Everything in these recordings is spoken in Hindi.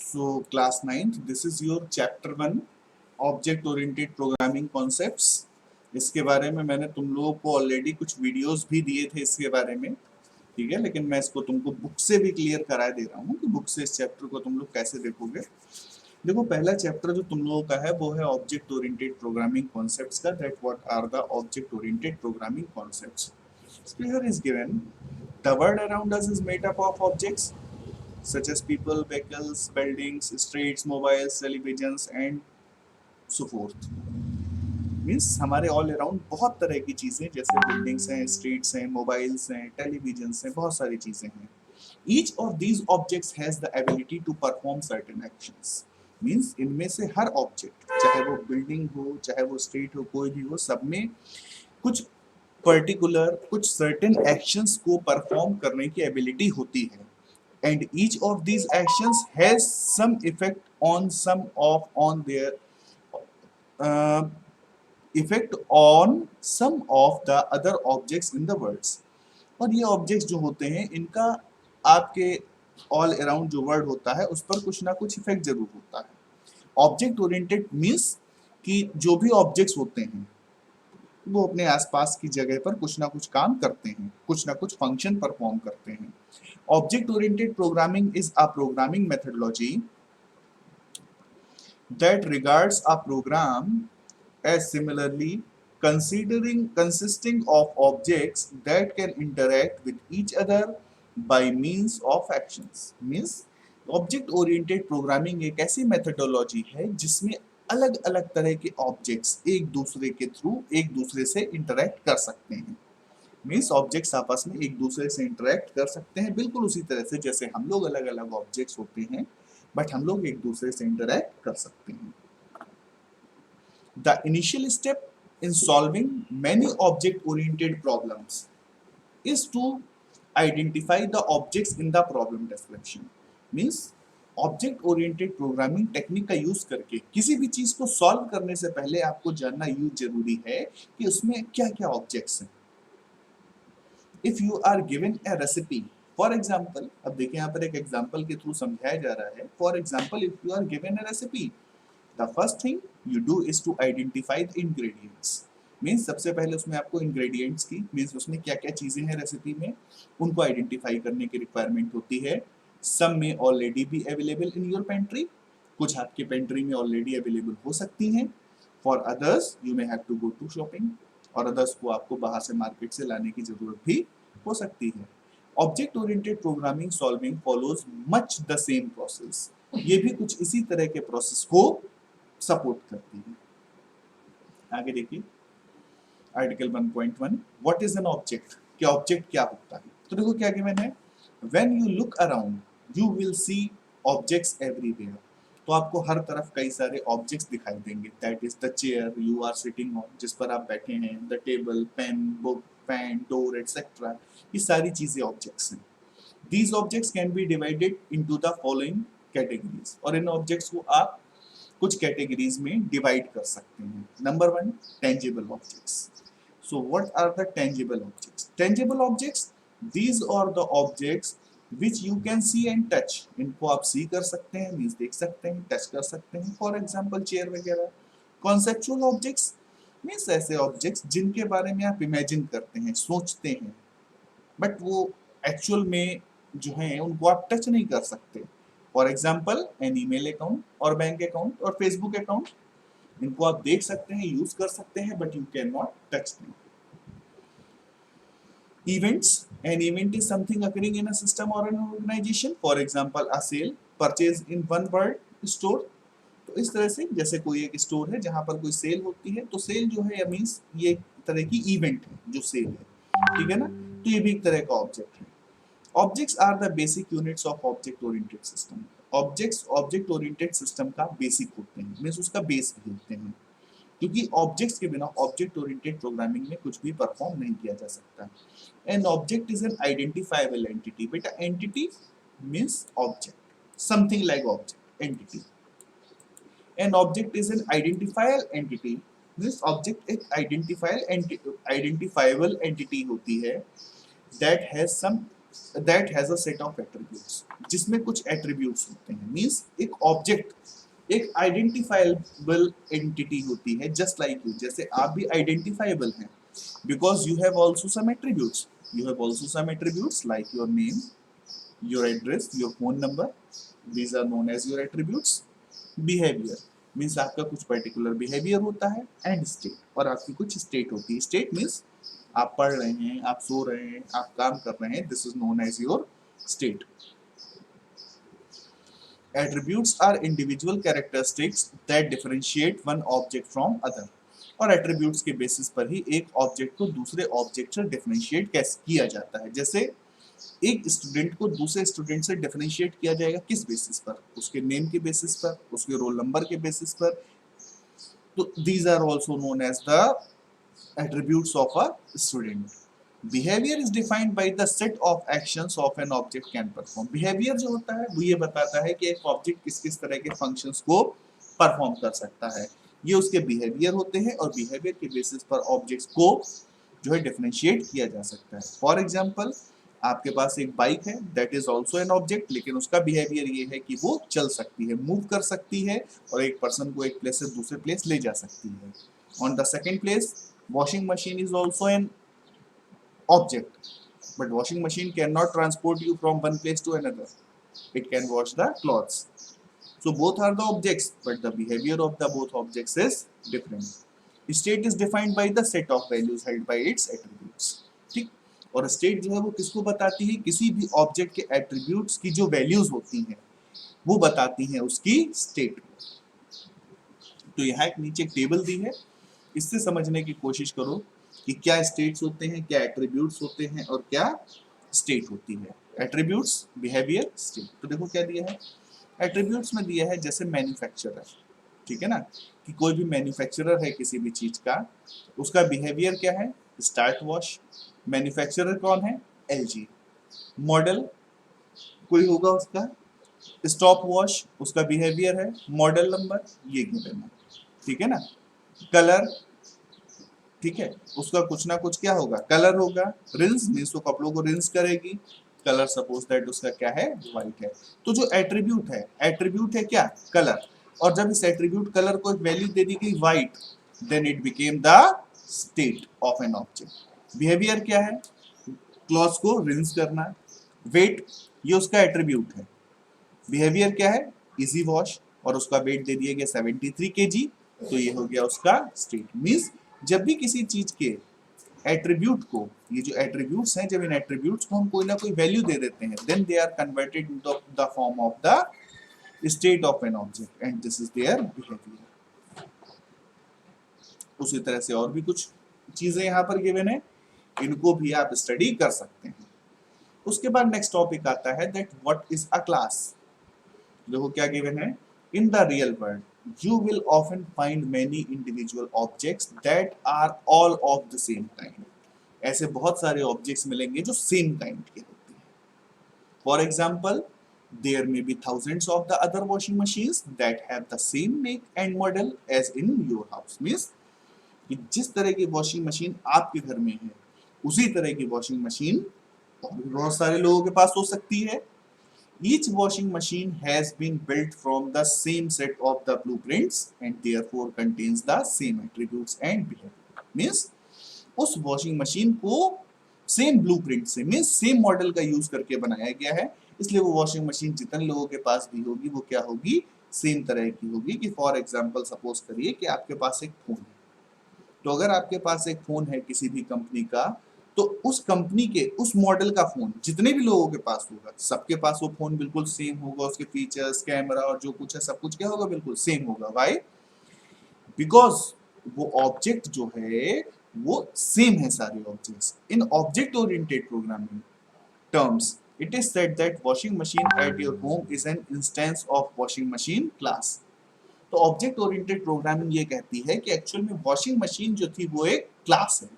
So class 9th, this is your chapter 1 object oriented programming concepts. इसके बारे में मैंने तुम लोगों को ऑलरेडी कुछ वीडियोस भी दिए थे इसके बारे में, ठीक है, लेकिन मैं इसको तुमको बुक से भी क्लियर करा दे रहा हूँ कि बुक से इस चैप्टर को तुम लोग कैसे देखोगे। देखो, पहला चैप्टर जो तुम लोगों का है वो है ऑब्जेक्ट ओरिएंटेड प्रोग्रामिंग कॉन्सेप्ट्स का, that what are the object oriented programming concepts. Here is given the world around us is made up of objects such as people, vehicles, buildings, streets, mobiles, televisions and so forth। Means हमारे ऑल अराउंड बहुत तरह की चीजें, जैसे बिल्डिंग्स हैं, स्ट्रीट्स हैं, मोबाइल्स हैं, टेलीविजन हैं, बहुत सारी चीजें हैं। Each of these objects has the ability to perform certain actions. Means इनमें से हर ऑब्जेक्ट, चाहे वो बिल्डिंग हो, चाहे वो स्ट्रीट हो, कोई भी हो, सब में कुछ पर्टिकुलर, कुछ सर्टेन एक्शंस को परफॉर्म करने की एबिलिटी होती है। And each of these actions has some effect on their uh, effect on some of the other objects in the world। और ये ऑब्जेक्ट्स जो होते हैं इनका आपके ऑल अराउंड जो वर्ल्ड होता है उस पर कुछ ना कुछ इफेक्ट जरूर होता है। ऑब्जेक्ट ओरिएंटेड मीन्स कि जो भी ऑब्जेक्ट्स होते हैं वो अपने आसपास की जगह पर कुछ ना कुछ काम करते हैं, कुछ ना कुछ फंक्शन परफॉर्म करते हैं। Object oriented programming is a programming methodology that regards a program as similarly consisting of objects that can interact with each other by means of actions। means object oriented programming एक ऐसी मेथडोलॉजी है जिसमें अलग अलग तरह के ऑब्जेक्ट्स एक दूसरे के थ्रू एक दूसरे से इंटरेक्ट कर सकते हैं। मीन्स ऑब्जेक्ट्स आपस में एक दूसरे से इंटरेक्ट कर सकते हैं, बिल्कुल उसी तरह से जैसे हम लोग अलग अलग ऑब्जेक्ट्स होते हैं, बट हम लोग एक दूसरे से इंटरेक्ट कर सकते हैं। The initial step in solving many object-oriented problems is to identify the objects in the problem description। Means object oriented programming technique का यूज करके किसी भी चीज को सॉल्व करने से पहले आपको जानना यूज जरूरी है कि उसमें क्या-क्या ऑब्जेक्ट्स हैं। If you are given a recipe, for example, अब देखिए यहाँ पर एक एग्जाम्पल के थ्रू समझाया जा रहा है। For example, if you are given a recipe, the first thing you do is to identify the ingredients। Means सबसे पहले उसमें आपको इंग्रेडिएंट्स की, मीन्स उसमें क्या क्या चीजें हैं रेसिपी में, उनको आइडेंटिफाई करने की रिक्वायरमेंट होती है। सम में already be available in your pantry, कुछ आपके पेंट्री में ऑलरेडी अवेलेबल हो सकती हैं। For others you may have to go to shopping, और अदर्स को आपको बाहर से मार्केट से लाने की जरूरत भी हो सकती है। Object oriented programming solving follows much the same process. ये भी कुछ इसी तरह के प्रोसेस को सपोर्ट करती है। आगे देखिए article 1.1 what is an object, क्या ऑब्जेक्ट क्या होता है। तो देखो क्या गिवन है, when you look around you will see objects everywhere. तो आपको हर तरफ कई सारे ऑब्जेक्ट्स दिखाई देंगे। That is the chair you are sitting on, जिस पर आप बैठे हैं, the table, pen, book, fan, door etcetera, ये सारी चीजें ऑब्जेक्ट्स हैं। These objects can be divided into the following categories, और इन ऑब्जेक्ट्स को आप कुछ कैटेगरीज में डिवाइड कर सकते हैं। Number 1, tangible objects. So what are the tangible objects? Tangible objects, these are the objects which you can see and touch. इनको आप सी कर सकते हैं, मीन्स देख सकते हैं, टच कर सकते हैं, फॉर एग्जाम्पल चेयर वगैरह। कॉन्सेप्चुअल ऑब्जेक्ट्स मीन्स ऐसे ऑब्जेक्ट्स जिनके बारे में आप इमेजिन करते हैं, सोचते हैं, बट वो एक्चुअल में जो है उनको आप टच नहीं कर सकते। For example an email account और बैंक अकाउंट और फेसबुक अकाउंट, इनको आप देख सकते हैं, यूज कर सकते हैं, but you can not touch them. Events, an event is something occurring in a system or an organization, for example a sale, purchase in one word, store। तो इस तरह से जैसे कोई एक स्टोर है जहां पर कोई सेल होती है, तो सेल जो है मीन्स ये एक तरह की इवेंट है जो सेल है, ठीक है ना। तो ये भी एक तरह का ऑब्जेक्ट है। Objects are the basic units of object oriented system. Objects object oriented system का बेसिक होते हैं, मीन्स उसका बेस भी होते हैं, क्योंकि ऑब्जेक्ट्स के बिना ऑब्जेक्ट ओरिएंटेड प्रोग्रामिंग में कुछ भी परफॉर्म नहीं किया जा सकता। An object is an identifiable entity. बेटा entity means object, something like object, entity. An object is an identifiable entity means object एक आइडेंटिफाइबल एंटिटी होती है that has some that has a set of attributes, जिसमें कुछ एट्रीब्यूट्स होते हैं। मींस एक ऑब्जेक्ट एक आइडेंटिफाइबल एंटिटी होती है, जस्ट लाइक यू, जैसे आप भी आइडेंटिफाइबल हैं, because you have also some attributes, you have also some attributes like your name, your address, your phone number. These are known as your attributes. Behavior means आपका कुछ particular behavior होता है, and state, और आपकी कुछ state होती है। State means आप पढ़ रहे हैं, आप सो रहे हैं, आप काम कर रहे हैं, this is known as your state. Attributes are individual characteristics that differentiate one object from other. और एट्रीब्यूट्स के बेसिस पर ही एक ऑब्जेक्ट को दूसरे ऑब्जेक्ट से डिफरेंशिएट कैसे किया जाता है। जैसे एक स्टूडेंट को दूसरे स्टूडेंट से डिफरेंशिएट किया जाएगा किस बेसिस पर? उसके नेम के बेसिस पर, उसके रोल नंबर के बेसिस पर। तो these are also known as the attributes of a student. Behaviour is defined by the set of actions of an object can perform. Behaviour जो होता है वो ये बताता है कि एक ऑब्जेक्ट किस किस तरह के फंक्शंस को परफॉर्म कर सकता है। ये उसके बिहेवियर होते हैं, और बिहेवियर के बेसिस पर ऑब्जेक्ट्स को जो है डिफरेंशिएट किया जा सकता है। फॉर एग्जांपल, आपके पास एक बाइक है, that is also an object, लेकिन उसका बिहेवियर ये है कि वो चल सकती है, मूव कर सकती है, और एक पर्सन को एक प्लेस से दूसरे प्लेस ले जा सकती है। On the second place, washing machine is also an object, but washing machine cannot transport you from one place to another. It can wash the clothes. So both are the objects, but the behavior of the both objects is different. State is defined by the set of values held by its attributes. ठीक, और स्टेट जो है वो किसको बताती है? किसी भी ऑब्जेक्ट के एट्रीब्यूट्स की जो वैल्यूज होती हैं वो बताती हैं उसकी स्टेट को। तो यहाँ एक नीचे एक टेबल दी है, इससे समझने की कोशिश करो कि क्या स्टेट्स होते हैं, क्या एट्रीब्यूट्स होते हैं, और क्या स्टेट होती है। Attributes, behaviour, state. तो देखो क्या दिया है, एट्रीब्यूट्स में दिया है जैसे मैन्युफैक्चरर, ठीक है ना, कि कोई भी मैन्युफैक्चरर है किसी भी चीज का, उसका बिहेवियर क्या है? Start wash. मैन्युफैक्चरर कौन है? एलजी। मॉडल कोई होगा उसका, स्टॉप वॉश, उसका बिहेवियर है, मॉडल नंबर ये गिवन है, ठीक है ना। कलर, ठीक है, उसका कुछ ना कुछ क्या होगा, कलर होगा। रिंस मींस वो कपड़ों को रिंस करेगी, कलर सपोज दैट उसका क्या है, व्हाइट है। तो जो एट्रीब्यूट है, एट्रीब्यूट है क्या, कलर, और जब इस एट्रीब्यूट कलर को एक वैल्यू दे दी गई white, then it became the state of an object. Behaviour क्या है, क्लॉथ्स को रिंस करना। वेट, ये उसका एट्रीब्यूट है। बिहेवियर क्या है, इजी वॉश, और उसका वेट दे दिया गया 73 kg, तो ये हो गया उसका स्टेट। मींस जब भी किसी चीज के एट्रीब्यूट को, ये जो एट्रीब्यूट्स हैं, जब इन एट्रीब्यूट्स को हम कोई ना कोई वैल्यू दे देते हैं, then they are converted into the form of the state of an object, and this is their behaviour. उसी तरह से और भी कुछ चीजें यहाँ पर गिवन है, इनको भी आप स्टडी कर सकते हैं। उसके बाद नेक्स्ट टॉपिक आता है that what is a class. देखो क्या गिवन है, in the real world you will often find many individual objects that are all of the same kind. ऐसे बहुत सारे ऑब्जेक्ट्स मिलेंगे जो सेम काइंड के होते हैं। For example, there may be thousands of the other washing machines that have the same make and model as in your house. Means कि जिस तरह की वॉशिंग मशीन आपके घर में है, उसी तरह की वॉशिंग मशीन बहुत सारे लोगों के पास हो सकती है। Each washing machine has been built from the same set of the blueprints and therefore contains the same attributes and behavior. Means उस वॉशिंग मशीन को सेम ब्लूप्रिंट से, मींस सेम मॉडल का यूज करके बनाया गया है, इसलिए वो वॉशिंग मशीन जितने लोगों के पास भी होगी वो क्या होगी, सेम तरह की होगी। कि फॉर एग्जांपल सपोज करिए कि आपके पास एक फोन है, तो अगर आपके पास एक फोन है किसी भी कंपनी का, तो उस कंपनी के उस मॉडल का फोन जितने भी लोगों के पास होगा, सबके पास वो फोन बिल्कुल सेम होगा, उसके फीचर्स, कैमरा और जो कुछ है सब कुछ क्या होगा, बिल्कुल सेम होगा। व्हाई? बिकॉज वो ऑब्जेक्ट जो है वो सेम है सारे objects. In object oriented programming terms it is said that washing machine at your home is an instance of washing machine class. तो ऑब्जेक्ट ओरिएंटेड प्रोग्रामिंग ये कहती है कि एक्चुअल में वॉशिंग मशीन जो थी वो एक क्लास है,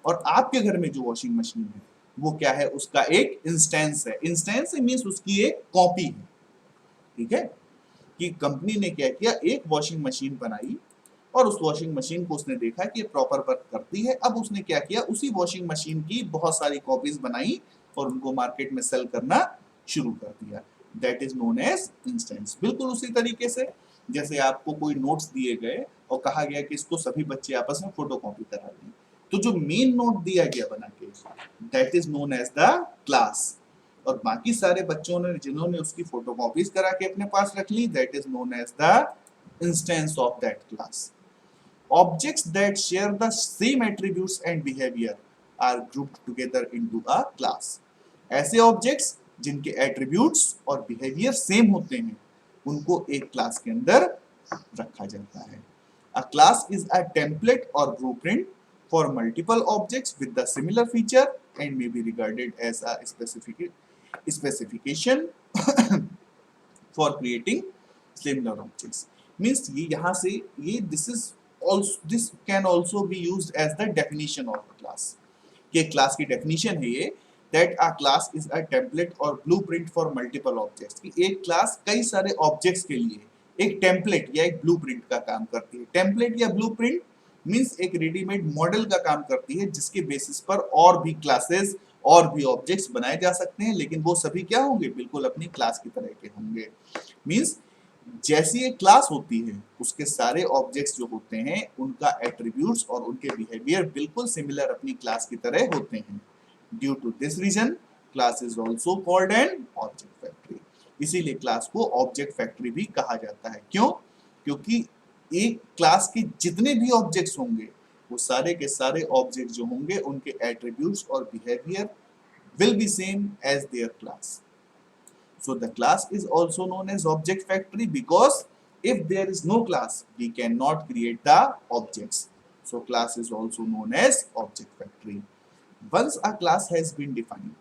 और आपके घर में जो वॉशिंग मशीन है वो क्या है, उसका एक इंस्टेंस है। इंस्टेंस मींस उसकी एक कॉपी है, ठीक है। कि कंपनी ने क्या किया, एक वॉशिंग मशीन बनाई, और उस वॉशिंग मशीन को उसने देखा कि ये प्रॉपर वर्क करती है। अब उसने क्या किया, उसी वॉशिंग मशीन की बहुत सारी कॉपीज बनाई और उनको मार्केट में सेल करना शुरू कर दिया। That is known as instance. बिल्कुल उसी तरीके से जैसे आपको कोई नोट्स दिए गए और कहा गया कि इसको सभी बच्चे आपस में फोटोकॉपी करा लें, तो जो मेन नोट दिया गया बना के that is known as the class, और बाकी सारे बच्चों ने जिन्होंने उसकी फोटोकॉपीज करा के अपने पास रख ली that is known as the instance of that class. Objects that share the same attributes and behavior are grouped together into a class. ऐसे objects जिनके attributes और behavior same होते हैं उनको एक class के अंदर रखा जाता है। A class is a template or blueprint for multiple objects with the similar feature and may be regarded as a specification for creating similar objects. Means ये यहाँ से ये this can also be used as the definition of a class. कि class की definition है ये that a class is a template or blueprint for multiple objects. कि एक class कई सारे objects के लिए एक template या एक blueprint का काम करती है। template या blueprint means एक ready-made model का काम करती है जिसके basis पर और भी classes और भी objects बनाए जा सकते हैं, लेकिन वो सभी क्या होंगे, बिल्कुल अपनी class की तरह के होंगे। means जैसी एक क्लास होती है उसके सारे ऑब्जेक्ट्स जो होते हैं उनका एट्रीब्यूट्स और उनके बिहेवियर बिल्कुल सिमिलर अपनी क्लास की तरह होते हैं। Due to this reason class is also called an object factory. इसीलिए क्लास को ऑब्जेक्ट फैक्ट्री भी कहा जाता है। क्यों? क्योंकि एक क्लास के जितने भी ऑब्जेक्ट्स होंगे वो सारे के सारे ऑब्जेक्ट जो होंगे उनके एट्रीब्यूट्स और behaviour will be same as their class. So the class is also known as object factory because if there is no class, we cannot create the objects. So class is also known as object factory. Once a class has been defined,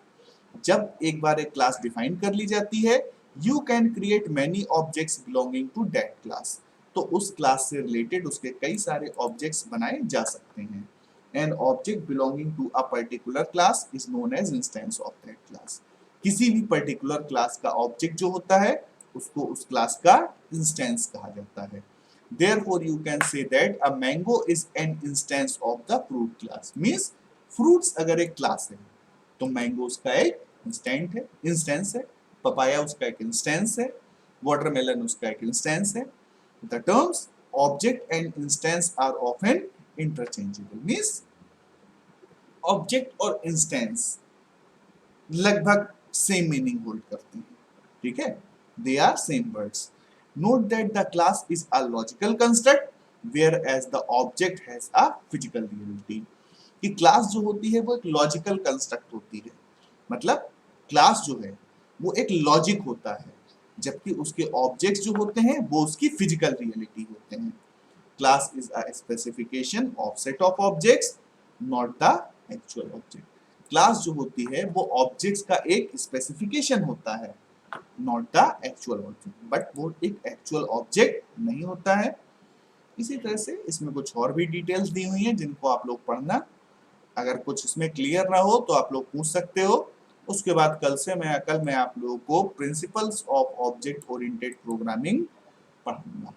जब एक बार एक class define कर ली जाती है, you can create many objects belonging to that class. तो उस class से related उसके कई सारे objects बनाए जा सकते हैं. An object belonging to a particular class is known as instance of that class. किसी भी पर्टिकुलर क्लास का ऑब्जेक्ट जो होता है उसको उस क्लास का इंस्टेंस कहा जाता है। Therefore you can say that a mango is an instance of the fruit class. Means fruits अगर एक क्लास है तो मैंगो उसका एक इंस्टेंस है, पपाया उसका एक इंस्टेंस है, वाटरमेलन उसका एक इंस्टेंस है। The terms object and instance are often interchangeable. Means object और इंस्टेंस लगभग सेम मीनिंग होल्ड करते हैं, ठीक है, they are same words. Note that the class is a logical construct whereas the object has a physical reality. कि क्लास जो होती है वो एक लॉजिकल कंस्ट्रक्ट होती है, मतलब क्लास जो है वो एक लॉजिक होता है, जबकि उसके ऑब्जेक्ट्स जो होते हैं वो उसकी फिजिकल रियलिटी होते हैं। Class is a specification of set of objects not the actual object. Class जो होती है वो ऑब्जेक्ट्स का एक स्पेसिफिकेशन होता है, not the actual object, but वो एक एक्चुअल ऑब्जेक्ट नहीं होता है। इसी तरह से इसमें कुछ और भी डिटेल्स दी हुई हैं जिनको आप लोग पढ़ना, अगर कुछ इसमें क्लियर ना हो तो आप लोग पूछ सकते हो। उसके बाद कल मैं आप लोगों को principles of object oriented programming पढ़ाऊंगा।